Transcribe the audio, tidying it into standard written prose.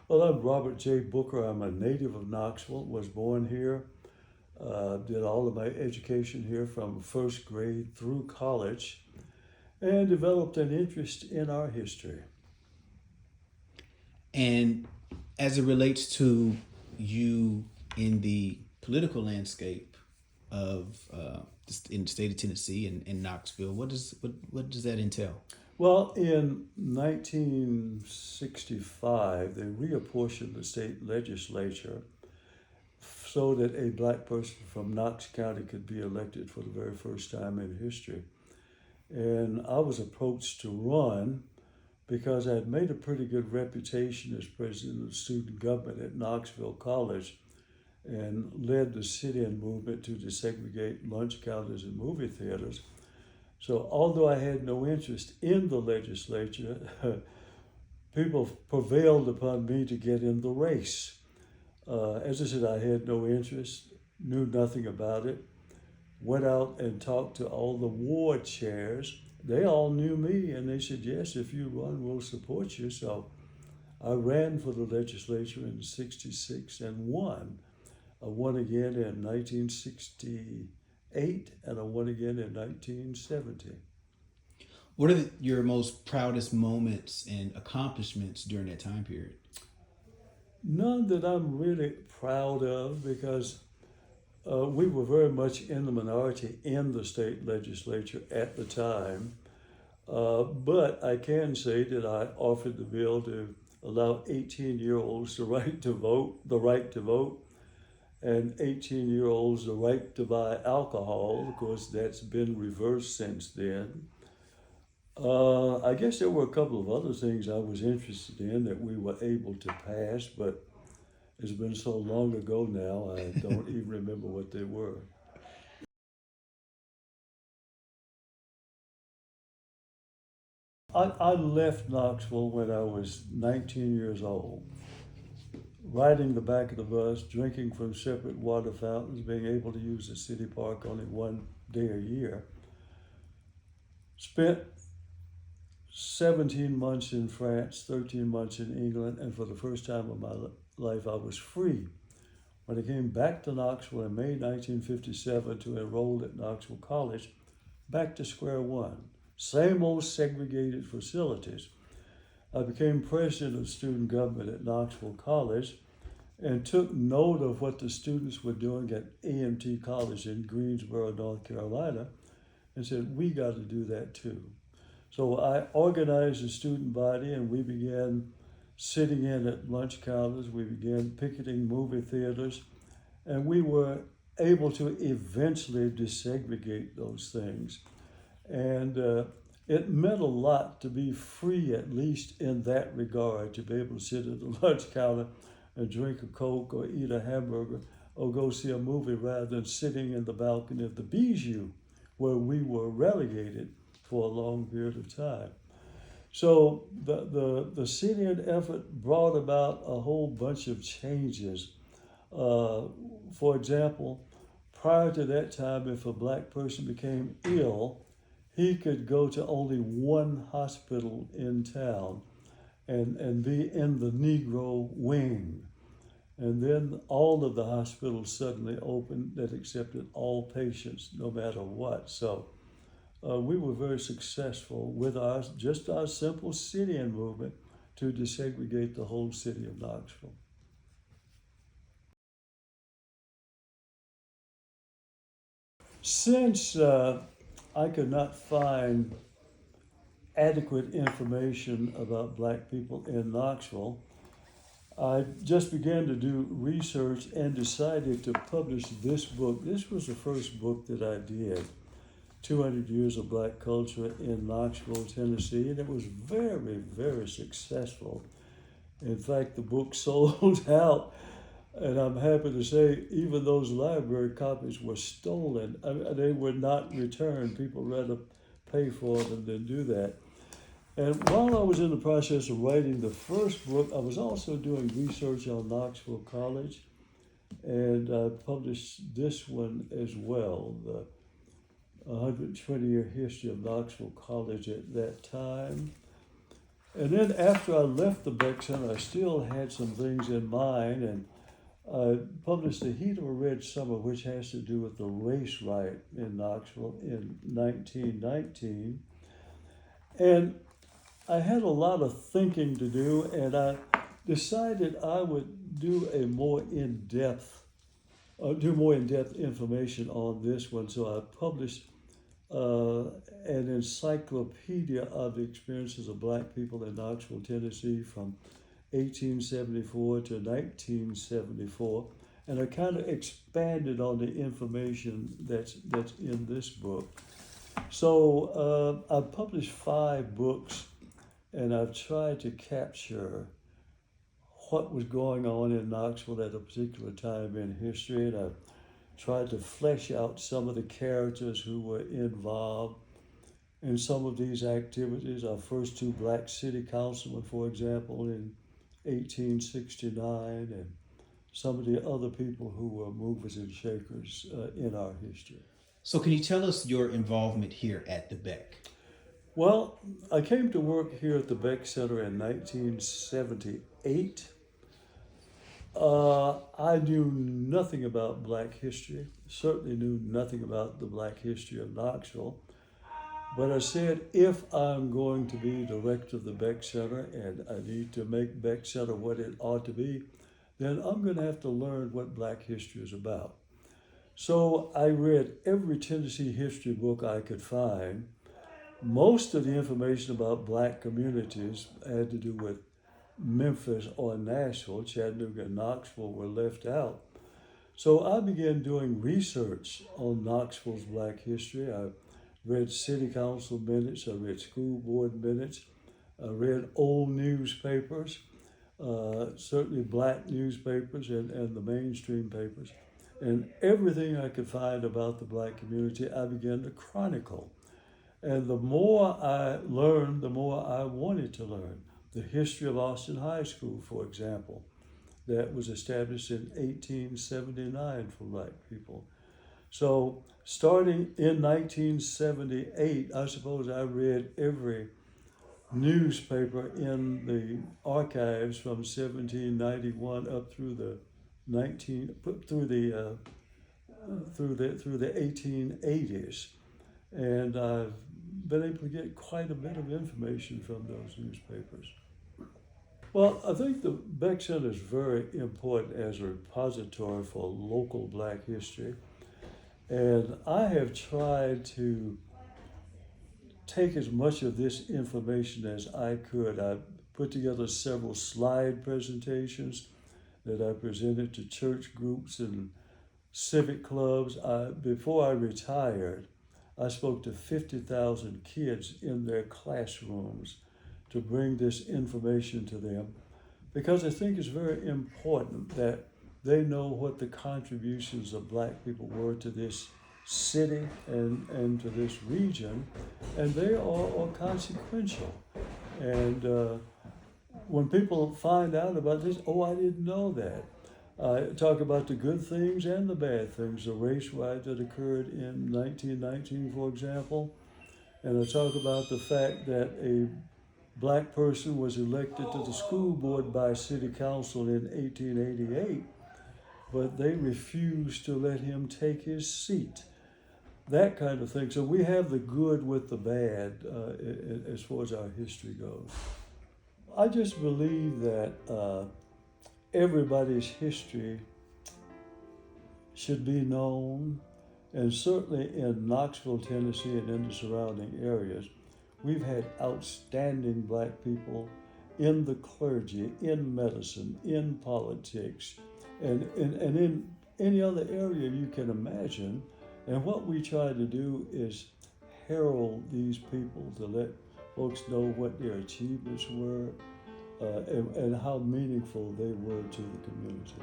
Well, I'm Robert J. Booker. I'm a native of Knoxville, was born here, did all of my education here from first grade through college, and developed an interest in our history. And as it relates to you in the political landscape of in the state of Tennessee and Knoxville, what does that entail? Well, in 1965, they reapportioned the state legislature so that a black person from Knox County could be elected for the very first time in history. And I was approached to run because I had made a pretty good reputation as president of student government at Knoxville College and led the sit-in movement to desegregate lunch counters and movie theaters. So although I had no interest in the legislature, people prevailed upon me to get in the race. As I said, I had no interest, knew nothing about it, went out and talked to all the ward chairs. They all knew me and they said, yes, if you run, we'll support you. So I ran for the legislature in 66 and won. I won again in 1968 and I won again in 1970. What are your most proudest moments and accomplishments during that time period? None that I'm really proud of because we were very much in the minority in the state legislature at the time. But I can say that I offered the bill to allow 18-year-olds the right to vote, and 18-year-olds the right to buy alcohol. Of course, that's been reversed since then. I guess there were a couple of other things I was interested in that we were able to pass, but it's been so long ago now, I don't even remember what they were. I left Knoxville when I was 19 years old, riding the back of the bus, drinking from separate water fountains, being able to use the city park only one day a year. Spent 17 months in France, 13 months in England, and for the first time in my life, I was free. When I came back to Knoxville in May 1957 to enroll at Knoxville College, back to square one. Same old segregated facilities. I became president of student government at Knoxville College and took note of what the students were doing at AMT College in Greensboro, North Carolina, and said, we got to do that too. So I organized a student body and we began sitting in at lunch counters, we began picketing movie theaters, and we were able to eventually desegregate those things. And it meant a lot to be free, at least in that regard, to be able to sit at the lunch counter and drink a Coke or eat a hamburger or go see a movie rather than sitting in the balcony of the Bijou where we were relegated for a long period of time. So the sit-in effort brought about a whole bunch of changes. For example, prior to that time, if a black person became ill, he could go to only one hospital in town and be in the Negro wing. And then all of the hospitals suddenly opened that accepted all patients, no matter what. So we were very successful with our simple sit-in movement to desegregate the whole city of Knoxville. Since I could not find adequate information about black people in Knoxville, I just began to do research and decided to publish this book. This was the first book that I did, 200 Years of Black Culture in Knoxville, Tennessee, and it was very, very successful. In fact, the book sold out, and I'm happy to say even those library copies were stolen. They were not returned. People rather pay for them than do that. And while I was in the process of writing the first book, I was also doing research on Knoxville College, and I published this one as well, the 120-year history of Knoxville College at that time. And then after I left the Beck Center, I still had some things in mind, and I published The Heat of a Red Summer, which has to do with the race riot in Knoxville in 1919. And I had a lot of thinking to do, and I decided I would do a more in-depth, do more in-depth information on this one. So I published an encyclopedia of the experiences of black people in Knoxville, Tennessee from 1874 to 1974. And I kind of expanded on the information that's in this book. So I've published 5 books, and I've tried to capture what was going on in Knoxville at a particular time in history, and I've tried to flesh out some of the characters who were involved in some of these activities. Our first 2 black city councilmen, for example, in 1869, and some of the other people who were movers and shakers in our history. So can you tell us your involvement here at the Beck? Well, I came to work here at the Beck Center in 1978. I knew nothing about black history, certainly knew nothing about the black history of Knoxville. But I said, if I'm going to be director of the Beck Center and I need to make Beck Center what it ought to be, then I'm going to have to learn what black history is about. So I read every Tennessee history book I could find. Most of the information about black communities had to do with Memphis or Nashville. Chattanooga and Knoxville were left out. So I began doing research on Knoxville's black history. I read city council minutes, I read school board minutes, I read old newspapers, certainly black newspapers and the mainstream papers. And everything I could find about the black community, I began to chronicle. And the more I learned, the more I wanted to learn. The history of Austin High School, for example, that was established in 1879 for black people. So starting in 1978, I suppose I read every newspaper in the archives from 1791 up through the 1880s, and I've been able to get quite a bit of information from those newspapers. Well, I think the Beck Center is very important as a repository for local black history, and I have tried to take as much of this information as I could. I put together several slide presentations that I presented to church groups and civic clubs. Before I retired, I spoke to 50,000 kids in their classrooms to bring this information to them, because I think it's very important that they know what the contributions of black people were to this city and to this region, and they are consequential. And when people find out about this, oh, I didn't know that. I talk about the good things and the bad things, the race riot that occurred in 1919, for example. And I talk about the fact that a black person was elected to the school board by city council in 1888, but they refused to let him take his seat. That kind of thing. So we have the good with the bad as far as our history goes. I just believe that everybody's history should be known, and certainly in Knoxville, Tennessee, and in the surrounding areas, we've had outstanding black people in the clergy, in medicine, in politics, and in any other area you can imagine. And what we try to do is herald these people to let folks know what their achievements were and how meaningful they were to the community.